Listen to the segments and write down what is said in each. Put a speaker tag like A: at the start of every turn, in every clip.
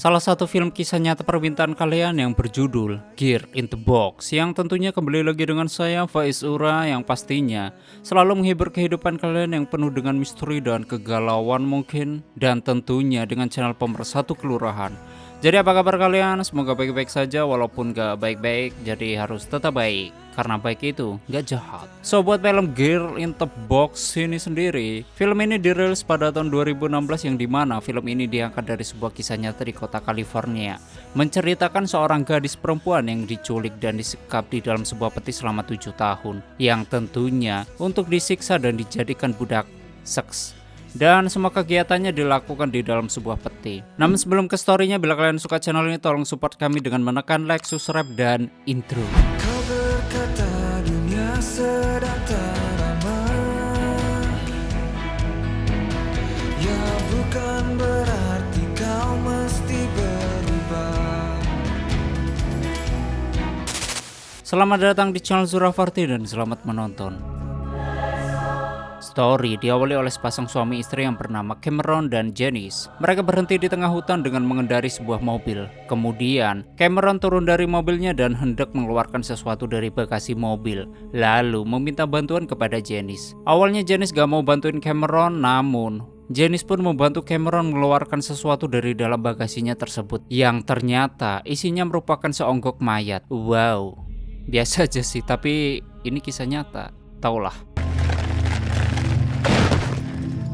A: Salah satu film kisah nyata permintaan kalian yang berjudul Gear in the Box, yang tentunya kembali lagi dengan saya Faiz Ura, yang pastinya selalu menghibur kehidupan kalian yang penuh dengan misteri dan kegalauan mungkin, dan tentunya dengan channel Pemersatu Kelurahan. Jadi apa kabar kalian? Semoga baik-baik saja, walaupun gak baik-baik jadi harus tetap baik, karena baik itu gak jahat. So buat film Gear in the Box ini sendiri, film ini dirilis pada tahun 2016, yang dimana film ini diangkat dari sebuah kisah nyata di kota California, menceritakan seorang gadis perempuan yang diculik dan disekap di dalam sebuah peti selama 7 tahun, yang tentunya untuk disiksa dan dijadikan budak seks. Dan semua kegiatannya dilakukan di dalam sebuah peti. Namun sebelum ke story-nya, bila kalian suka channel ini, tolong support kami dengan menekan like, subscribe, dan intro.
B: Kau berkata dunia sedang teramah, ya bukan berarti kau mesti berubah.
A: Selamat datang di channel Surafarti dan selamat menonton. Story diawali oleh sepasang suami istri yang bernama Cameron dan Janice. Mereka berhenti di tengah hutan dengan mengendari sebuah mobil. Kemudian, Cameron turun dari mobilnya dan hendak mengeluarkan sesuatu dari bagasi mobil, lalu meminta bantuan kepada Janice. Awalnya Janice gak mau bantuin Cameron, namun Janice pun membantu Cameron mengeluarkan sesuatu dari dalam bagasinya tersebut, yang ternyata isinya merupakan seonggok mayat. Wow, biasa aja sih, tapi ini kisah nyata, taulah.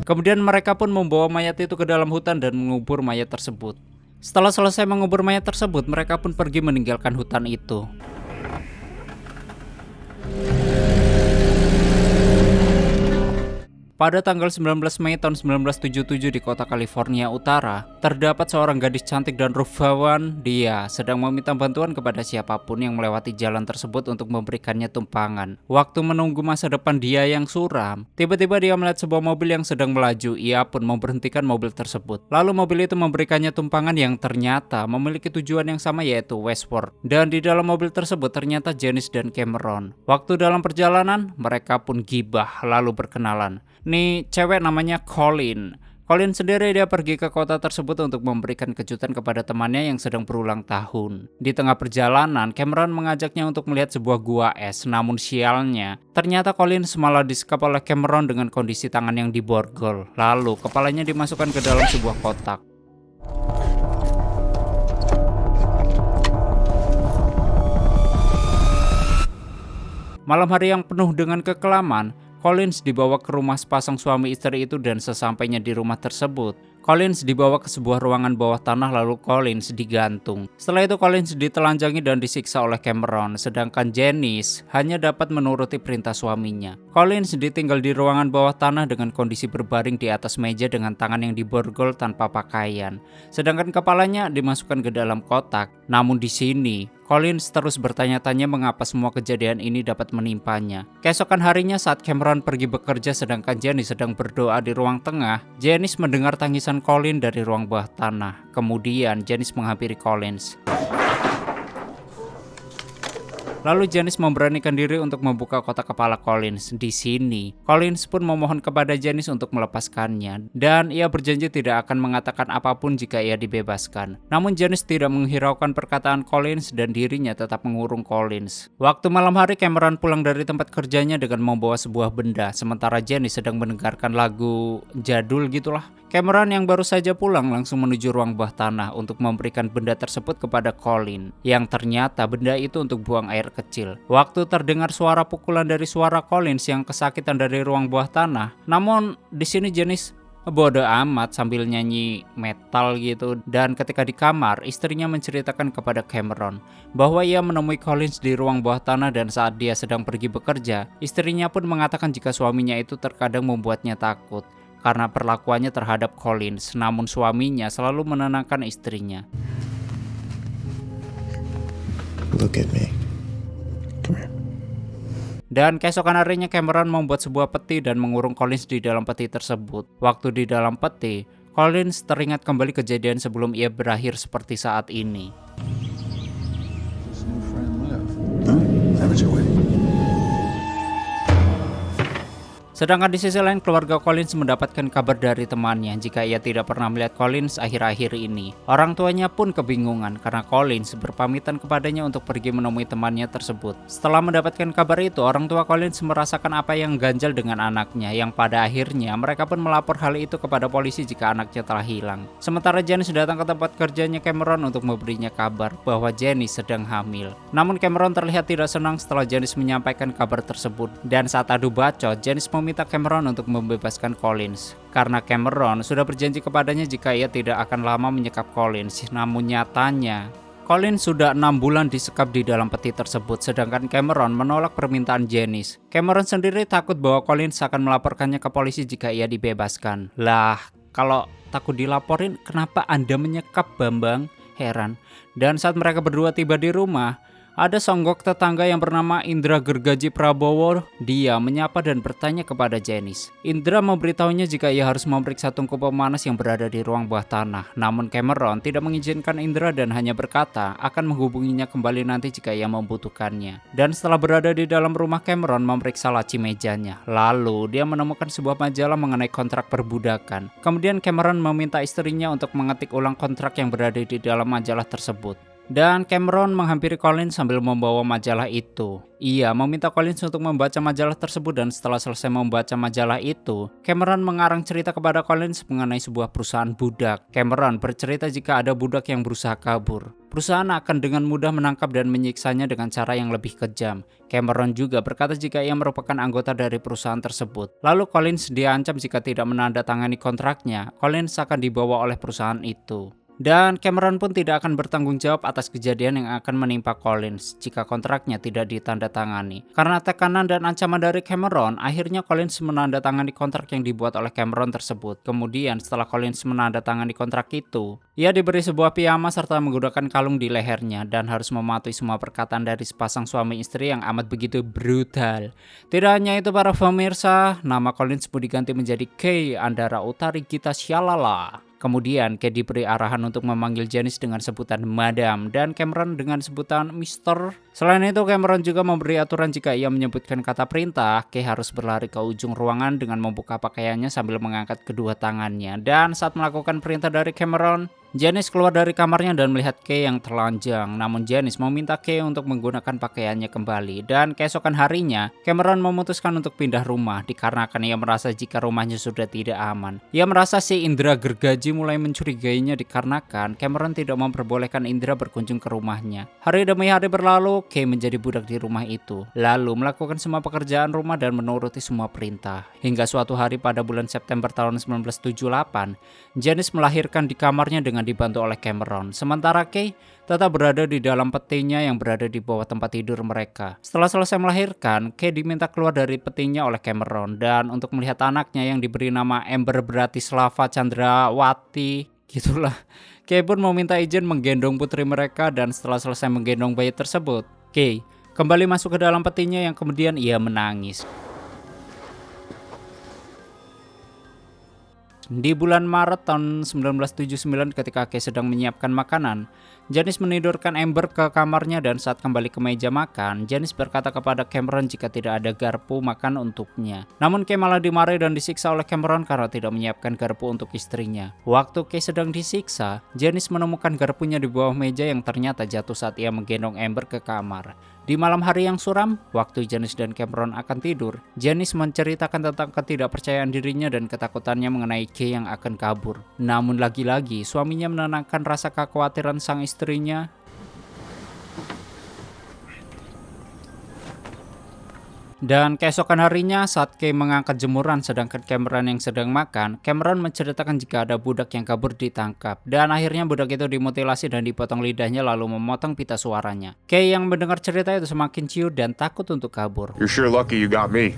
A: Kemudian mereka pun membawa mayat itu ke dalam hutan dan mengubur mayat tersebut. Setelah selesai mengubur mayat tersebut, mereka pun pergi meninggalkan hutan itu. Pada tanggal 19 Mei tahun 1977 di kota California Utara, terdapat seorang gadis cantik dan rupawan. Dia sedang meminta bantuan kepada siapapun yang melewati jalan tersebut untuk memberikannya tumpangan. Waktu menunggu masa depan dia yang suram, tiba-tiba dia melihat sebuah mobil yang sedang melaju. Ia pun memberhentikan mobil tersebut. Lalu mobil itu memberikannya tumpangan yang ternyata memiliki tujuan yang sama, yaitu Westward. Dan di dalam mobil tersebut ternyata Janice dan Cameron. Waktu dalam perjalanan, mereka pun gibah lalu berkenalan. Nih cewek namanya Colin. Colin sendiri dia pergi ke kota tersebut untuk memberikan kejutan kepada temannya yang sedang berulang tahun. Di tengah perjalanan, Cameron mengajaknya untuk melihat sebuah gua es. Namun sialnya, ternyata Colin malah disekap oleh Cameron dengan kondisi tangan yang diborgol. Lalu kepalanya dimasukkan ke dalam sebuah kotak. Malam hari yang penuh dengan kekelaman, Collins dibawa ke rumah sepasang suami istri itu, dan sesampainya di rumah tersebut, Collins dibawa ke sebuah ruangan bawah tanah lalu Collins digantung. Setelah itu Collins ditelanjangi dan disiksa oleh Cameron, sedangkan Janice hanya dapat menuruti perintah suaminya. Collins ditinggal di ruangan bawah tanah dengan kondisi berbaring di atas meja dengan tangan yang diborgol tanpa pakaian, sedangkan kepalanya dimasukkan ke dalam kotak. Namun di sini Collins terus bertanya-tanya mengapa semua kejadian ini dapat menimpanya. Keesokan harinya saat Cameron pergi bekerja sedangkan Janice sedang berdoa di ruang tengah, Janice mendengar tangisan Collins dari ruang bawah tanah. Kemudian Janice menghampiri Collins. Lalu Janice memberanikan diri untuk membuka kotak kepala Collins. Di sini, Collins pun memohon kepada Janice untuk melepaskannya, dan ia berjanji tidak akan mengatakan apapun jika ia dibebaskan. Namun Janice tidak menghiraukan perkataan Collins dan dirinya tetap mengurung Collins. Waktu malam hari, Cameron pulang dari tempat kerjanya dengan membawa sebuah benda, sementara Janice sedang mendengarkan lagu jadul gitulah. Cameron yang baru saja pulang langsung menuju ruang bawah tanah untuk memberikan benda tersebut kepada Collins, yang ternyata benda itu untuk buang air kecil. Waktu terdengar suara pukulan dari suara Collins yang kesakitan dari ruang bawah tanah. Namun di sini Janice bodoh amat sambil nyanyi metal gitu. Dan ketika di kamar, istrinya menceritakan kepada Cameron bahwa ia menemui Collins di ruang bawah tanah, dan saat dia sedang pergi bekerja, istrinya pun mengatakan jika suaminya itu terkadang membuatnya takut karena perlakuannya terhadap Collins. Namun suaminya selalu menenangkan istrinya.
B: Look at me. Come here.
A: Dan keesokan harinya Cameron membuat sebuah peti dan mengurung Collins di dalam peti tersebut. Waktu di dalam peti, Collins teringat kembali kejadian sebelum ia berakhir seperti saat ini.
B: Does your friend live? Huh? Have it your way.
A: Sedangkan di sisi lain keluarga Collins mendapatkan kabar dari temannya jika ia tidak pernah melihat Collins akhir-akhir ini. Orang tuanya pun kebingungan karena Collins berpamitan kepadanya untuk pergi menemui temannya tersebut. Setelah mendapatkan kabar itu, orang tua Collins merasakan apa yang ganjal dengan anaknya, yang pada akhirnya mereka pun melapor hal itu kepada polisi jika anaknya telah hilang. Sementara Janice datang ke tempat kerjanya Cameron untuk memberinya kabar bahwa Janice sedang hamil. Namun Cameron terlihat tidak senang setelah Janice menyampaikan kabar tersebut, dan saat adu bacot, Janice meminta Cameron untuk membebaskan Collins karena Cameron sudah berjanji kepadanya jika ia tidak akan lama menyekap Collins. Namun nyatanya Collins sudah 6 bulan disekap di dalam peti tersebut, sedangkan Cameron menolak permintaan Janice. Cameron sendiri takut bahwa Collins akan melaporkannya ke polisi jika ia dibebaskan. Lah, kalau takut dilaporin, kenapa Anda menyekap, Bambang? Heran. Dan saat mereka berdua tiba di rumah, ada songgok tetangga yang bernama Indra Gergaji Prabowo. Dia menyapa dan bertanya kepada Janice. Indra memberitahunya jika ia harus memeriksa tungku pemanas yang berada di ruang bawah tanah. Namun Cameron tidak mengizinkan Indra dan hanya berkata akan menghubunginya kembali nanti jika ia membutuhkannya. Dan setelah berada di dalam rumah, Cameron memeriksa laci mejanya. Lalu dia menemukan sebuah majalah mengenai kontrak perbudakan. Kemudian Cameron meminta istrinya untuk mengetik ulang kontrak yang berada di dalam majalah tersebut. Dan Cameron menghampiri Collins sambil membawa majalah itu. Ia meminta Collins untuk membaca majalah tersebut, dan setelah selesai membaca majalah itu, Cameron mengarang cerita kepada Collins mengenai sebuah perusahaan budak. Cameron bercerita jika ada budak yang berusaha kabur. Perusahaan akan dengan mudah menangkap dan menyiksanya dengan cara yang lebih kejam. Cameron juga berkata jika ia merupakan anggota dari perusahaan tersebut. Lalu Collins diancam jika tidak menandatangani kontraknya, Collins akan dibawa oleh perusahaan itu. Dan Cameron pun tidak akan bertanggung jawab atas kejadian yang akan menimpa Collins jika kontraknya tidak ditandatangani. Karena tekanan dan ancaman dari Cameron, akhirnya Collins menandatangani kontrak yang dibuat oleh Cameron tersebut. Kemudian setelah Collins menandatangani kontrak itu, ia diberi sebuah piyama serta menggunakan kalung di lehernya dan harus mematuhi semua perkataan dari sepasang suami istri yang amat begitu brutal. Tidak hanya itu para pemirsa, nama Collins pun diganti menjadi Kay Andara Utari Gita Syalala. Kemudian Kay diberi arahan untuk memanggil Janice dengan sebutan Madam dan Cameron dengan sebutan Mister. Selain itu, Cameron juga memberi aturan jika ia menyebutkan kata perintah, Kay harus berlari ke ujung ruangan dengan membuka pakaiannya sambil mengangkat kedua tangannya. Dan saat melakukan perintah dari Cameron, Janice keluar dari kamarnya dan melihat Kay yang telanjang. Namun Janice meminta Kay untuk menggunakan pakaiannya kembali. Dan keesokan harinya, Cameron memutuskan untuk pindah rumah dikarenakan ia merasa jika rumahnya sudah tidak aman. Ia merasa si Indra Gergaji mulai mencurigainya dikarenakan Cameron tidak memperbolehkan Indra berkunjung ke rumahnya. Hari demi hari berlalu, Kay menjadi budak di rumah itu. Lalu melakukan semua pekerjaan rumah dan menuruti semua perintah. Hingga suatu hari pada bulan September tahun 1978, Janice melahirkan di kamarnya dengan dibantu oleh Cameron. Sementara Kay tetap berada di dalam petinya yang berada di bawah tempat tidur mereka. Setelah selesai melahirkan, Kay diminta keluar dari petinya oleh Cameron dan untuk melihat anaknya yang diberi nama Amber Bratislava Chandrawati. Gitulah. Kay pun meminta izin menggendong putri mereka dan setelah selesai menggendong bayi tersebut, Kay kembali masuk ke dalam petinya yang kemudian ia menangis. Di bulan Maret tahun 1979 ketika Kay sedang menyiapkan makanan, Janice menidurkan Amber ke kamarnya dan saat kembali ke meja makan, Janice berkata kepada Cameron jika tidak ada garpu makan untuknya. Namun Kay malah dimarahi dan disiksa oleh Cameron karena tidak menyiapkan garpu untuk istrinya. Waktu Kay sedang disiksa, Janice menemukan garpunya di bawah meja yang ternyata jatuh saat ia menggendong Amber ke kamar. Di malam hari yang suram, waktu Janice dan Cameron akan tidur, Janice menceritakan tentang ketidakpercayaan dirinya dan ketakutannya mengenai Kay yang akan kabur. Namun lagi-lagi suaminya menenangkan rasa kekhawatiran sang istrinya. Dan keesokan harinya saat Kay mengangkat jemuran sedangkan Cameron yang sedang makan, Cameron menceritakan jika ada budak yang kabur ditangkap. Dan akhirnya budak itu dimutilasi dan dipotong lidahnya lalu memotong pita suaranya. Kay yang mendengar cerita itu semakin ciut dan takut untuk kabur.
C: You're sure lucky you got me.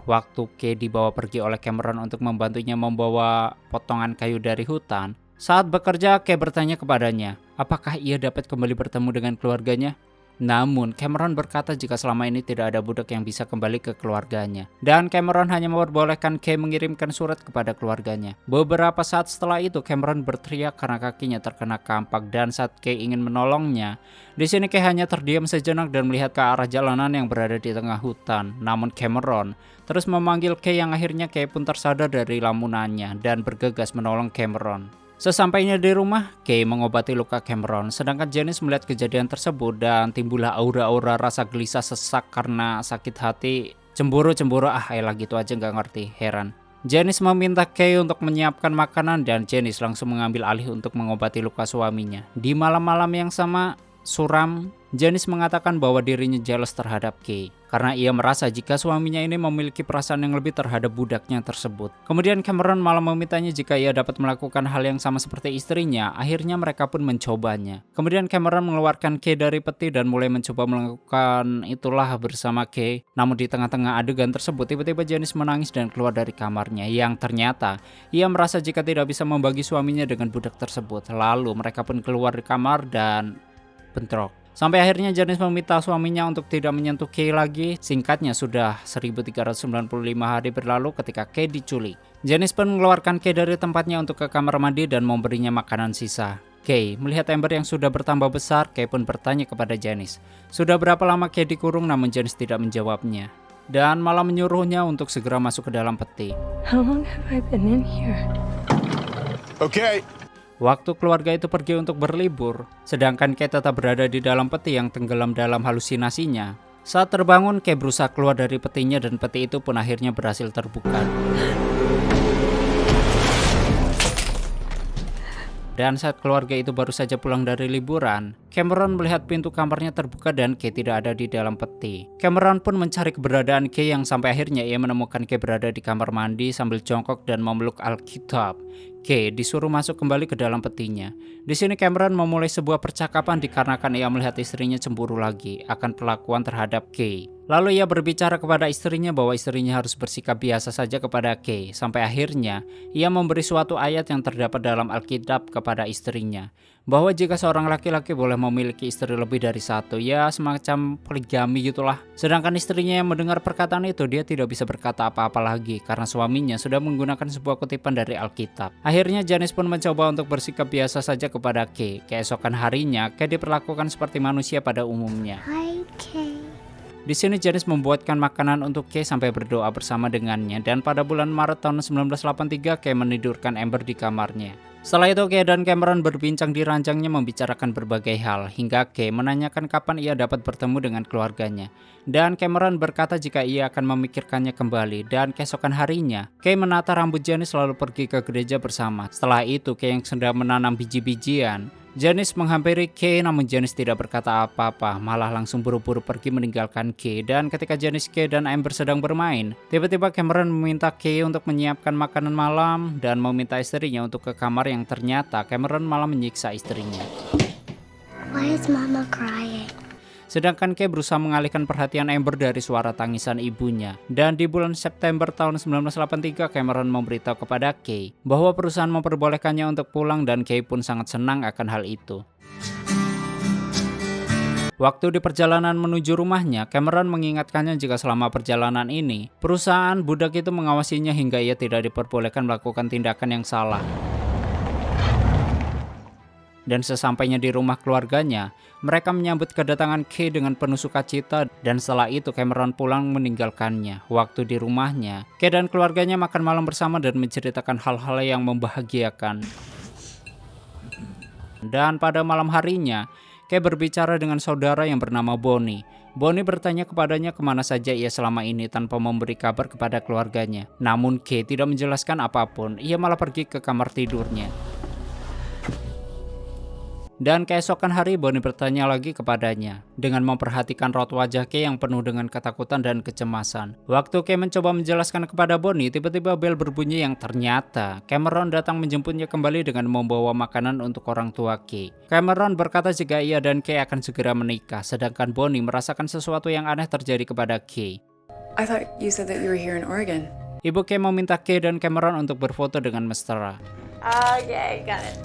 A: Waktu Kay dibawa pergi oleh Cameron untuk membantunya membawa potongan kayu dari hutan, saat bekerja Kay bertanya kepadanya, apakah ia dapat kembali bertemu dengan keluarganya? Namun, Cameron berkata jika selama ini tidak ada budak yang bisa kembali ke keluarganya. Dan Cameron hanya memperbolehkan Kay mengirimkan surat kepada keluarganya. Beberapa saat setelah itu, Cameron berteriak karena kakinya terkena kampak dan saat Kay ingin menolongnya, di sini Kay hanya terdiam sejenak dan melihat ke arah jalanan yang berada di tengah hutan. Namun Cameron terus memanggil Kay yang akhirnya Kay pun tersadar dari lamunannya dan bergegas menolong Cameron. Sesampainya di rumah, Kay mengobati luka Cameron, sedangkan Janice melihat kejadian tersebut dan timbullah aura-aura rasa gelisah sesak karena sakit hati, cemburu elah gitu aja nggak ngerti, heran. Janice meminta Kay untuk menyiapkan makanan dan Janice langsung mengambil alih untuk mengobati luka suaminya. Di malam-malam yang sama, suram, Janice mengatakan bahwa dirinya jealous terhadap Kay karena ia merasa jika suaminya ini memiliki perasaan yang lebih terhadap budaknya tersebut. Kemudian Cameron malah memintanya jika ia dapat melakukan hal yang sama seperti istrinya. Akhirnya mereka pun mencobanya. Kemudian Cameron mengeluarkan Kay dari peti dan mulai mencoba melakukan itulah bersama Kay. Namun di tengah-tengah adegan tersebut tiba-tiba Janice menangis dan keluar dari kamarnya, yang ternyata ia merasa jika tidak bisa membagi suaminya dengan budak tersebut. Lalu mereka pun keluar dari kamar dan bentrok. Sampai akhirnya Janice meminta suaminya untuk tidak menyentuh Kay lagi. Singkatnya sudah 1395 hari berlalu ketika Kay diculik. Janice pun mengeluarkan Kay dari tempatnya untuk ke kamar mandi dan memberinya makanan sisa. Kay melihat Amber yang sudah bertambah besar, Kay pun bertanya kepada Janice. Sudah berapa lama Kay dikurung, namun Janice tidak menjawabnya. Dan malah menyuruhnya untuk segera masuk ke dalam peti.
C: How long have I been in here?
B: Okay.
A: Waktu keluarga itu pergi untuk berlibur, sedangkan Kay tetap berada di dalam peti yang tenggelam dalam halusinasinya. Saat terbangun, Kay berusaha keluar dari petinya dan peti itu pun akhirnya berhasil terbuka. Dan saat keluarga itu baru saja pulang dari liburan, Cameron melihat pintu kamarnya terbuka dan Kay tidak ada di dalam peti. Cameron pun mencari keberadaan Kay yang sampai akhirnya ia menemukan Kay berada di kamar mandi sambil jongkok dan memeluk Alkitab. Kay disuruh masuk kembali ke dalam petinya. Di sini Cameron memulai sebuah percakapan dikarenakan ia melihat istrinya cemburu lagi akan perlakuan terhadap Kay. Lalu ia berbicara kepada istrinya bahwa istrinya harus bersikap biasa saja kepada Kay. Sampai akhirnya ia memberi suatu ayat yang terdapat dalam Alkitab kepada istrinya, bahwa jika seorang laki-laki boleh memiliki istri lebih dari satu, ya semacam poligami gitulah. Sedangkan istrinya yang mendengar perkataan itu, dia tidak bisa berkata apa-apa lagi karena suaminya sudah menggunakan sebuah kutipan dari Alkitab. Akhirnya Janice pun mencoba untuk bersikap biasa saja kepada Kay. Keesokan harinya, Kay diperlakukan seperti manusia pada umumnya.
C: Hi, Kay.
A: Di sini Janice membuatkan makanan untuk Kay sampai berdoa bersama dengannya, dan pada bulan Maret tahun 1983 Kay menidurkan Amber di kamarnya. Setelah itu Kay dan Cameron berbincang di ranjangnya membicarakan berbagai hal, hingga Kay menanyakan kapan ia dapat bertemu dengan keluarganya. Dan Cameron berkata jika ia akan memikirkannya kembali, dan keesokan harinya Kay menata rambut Janice lalu pergi ke gereja bersama. Setelah itu Kay yang sedang menanam biji-bijian, Janice menghampiri Kay, namun Janice tidak berkata apa-apa, malah langsung buru-buru pergi meninggalkan Kay. Dan ketika Janice, Kay dan Amber sedang bermain, tiba-tiba Cameron meminta Kay untuk menyiapkan makanan malam dan meminta istrinya untuk ke kamar, yang ternyata Cameron malah menyiksa istrinya.
C: Why is Mama crying?
A: Sedangkan Kay berusaha mengalihkan perhatian Amber dari suara tangisan ibunya. Dan di bulan September tahun 1983, Cameron memberitahu kepada Kay bahwa perusahaan memperbolehkannya untuk pulang, dan Kay pun sangat senang akan hal itu. Waktu di perjalanan menuju rumahnya, Cameron mengingatkannya jika selama perjalanan ini, perusahaan budak itu mengawasinya hingga ia tidak diperbolehkan melakukan tindakan yang salah. Dan sesampainya di rumah keluarganya, mereka menyambut kedatangan Kay dengan penuh sukacita, dan setelah itu Cameron pulang meninggalkannya. Waktu di rumahnya, Kay dan keluarganya makan malam bersama dan menceritakan hal-hal yang membahagiakan. Dan pada malam harinya, Kay berbicara dengan saudara yang bernama Bonnie. Bonnie bertanya kepadanya kemana saja ia selama ini tanpa memberi kabar kepada keluarganya. Namun Kay tidak menjelaskan apapun, ia malah pergi ke kamar tidurnya. Dan keesokan hari Bonnie bertanya lagi kepadanya dengan memperhatikan raut wajah Kay yang penuh dengan ketakutan dan kecemasan. Waktu Kay mencoba menjelaskan kepada Bonnie, tiba-tiba bel berbunyi yang ternyata Cameron datang menjemputnya kembali dengan membawa makanan untuk orang tua Kay. Cameron berkata jika ia dan Kay akan segera menikah, sedangkan Bonnie merasakan sesuatu yang aneh terjadi kepada Kay.
D: I thought you said that you were here in Oregon.
A: Ibu Kay meminta Kay dan Cameron untuk berfoto dengan mesra.
C: Okay, got it.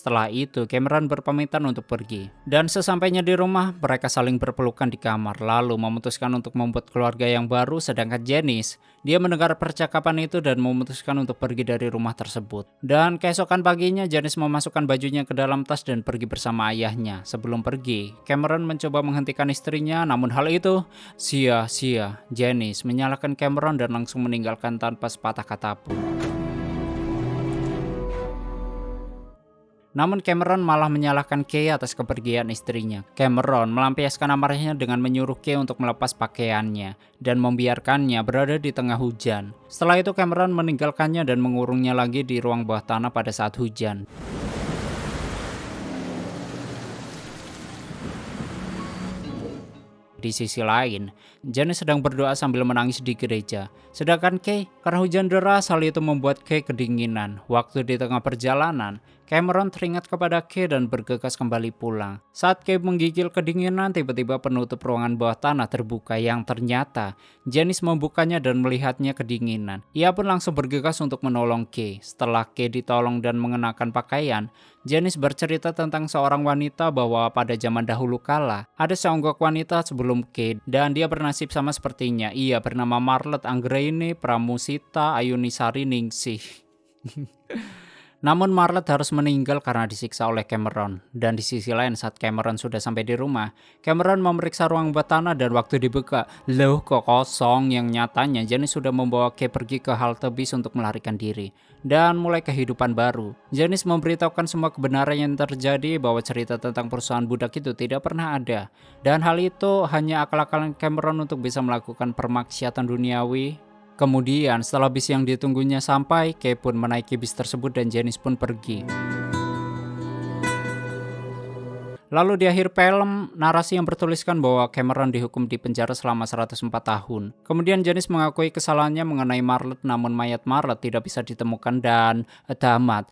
A: Setelah itu, Cameron berpamitan untuk pergi. Dan sesampainya di rumah, mereka saling berpelukan di kamar, lalu memutuskan untuk membuat keluarga yang baru, sedangkan Janice, dia mendengar percakapan itu dan memutuskan untuk pergi dari rumah tersebut. Dan keesokan paginya, Janice memasukkan bajunya ke dalam tas dan pergi bersama ayahnya. Sebelum pergi, Cameron mencoba menghentikan istrinya, namun hal itu sia-sia. Janice menyalahkan Cameron dan langsung meninggalkan tanpa sepatah kata pun. Namun Cameron malah menyalahkan Kay atas kepergian istrinya. Cameron melampiaskan amarahnya dengan menyuruh Kay untuk melepas pakaiannya dan membiarkannya berada di tengah hujan. Setelah itu Cameron meninggalkannya dan mengurungnya lagi di ruang bawah tanah pada saat hujan. Di sisi lain, Janice sedang berdoa sambil menangis di gereja. Sedangkan Kay, karena hujan deras, hal itu membuat Kay kedinginan. Waktu di tengah perjalanan, Cameron teringat kepada Kay dan bergegas kembali pulang. Saat Kay menggigil kedinginan, tiba-tiba penutup ruangan bawah tanah terbuka yang ternyata Janice membukanya dan melihatnya kedinginan. Ia pun langsung bergegas untuk menolong Kay. Setelah Kay ditolong dan mengenakan pakaian, Janice bercerita tentang seorang wanita bahwa pada zaman dahulu kala ada seonggok wanita sebelum Kay dan dia bernasib sama sepertinya. Ia bernama Marlet Anggraini Pramusita Ayunisari Ningsih. Namun Marlet harus meninggal karena disiksa oleh Cameron. Dan di sisi lain saat Cameron sudah sampai di rumah, Cameron memeriksa ruang bawah tanah dan waktu dibuka, loh kok kosong, yang nyatanya Janice sudah membawa Kay pergi ke halte bis untuk melarikan diri dan mulai kehidupan baru. Janice memberitahukan semua kebenaran yang terjadi bahwa cerita tentang perusahaan budak itu tidak pernah ada. Dan hal itu hanya akal-akalan Cameron untuk bisa melakukan permaksiatan duniawi. Kemudian setelah bis yang ditunggunya sampai, Kay pun menaiki bis tersebut dan Janice pun pergi. Lalu di akhir film, narasi yang bertuliskan bahwa Cameron dihukum di penjara selama 104 tahun. Kemudian Janice mengakui kesalahannya mengenai Marlet, namun mayat Marlet tidak bisa ditemukan dan tamat.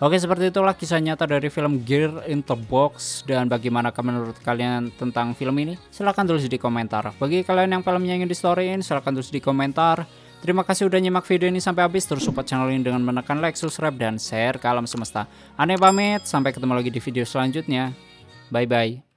A: Oke, seperti itulah kisah nyata dari film Girl in the Box. Dan bagaimana menurut kalian tentang film ini? Silahkan tulis di komentar. Bagi kalian yang filmnya ingin di storyin, silahkan tulis di komentar. Terima kasih udah nyimak video ini sampai habis. Terus support channel ini dengan menekan like, subscribe, dan share ke alam semesta. Aneh pamit, sampai ketemu lagi di video selanjutnya. Bye-bye.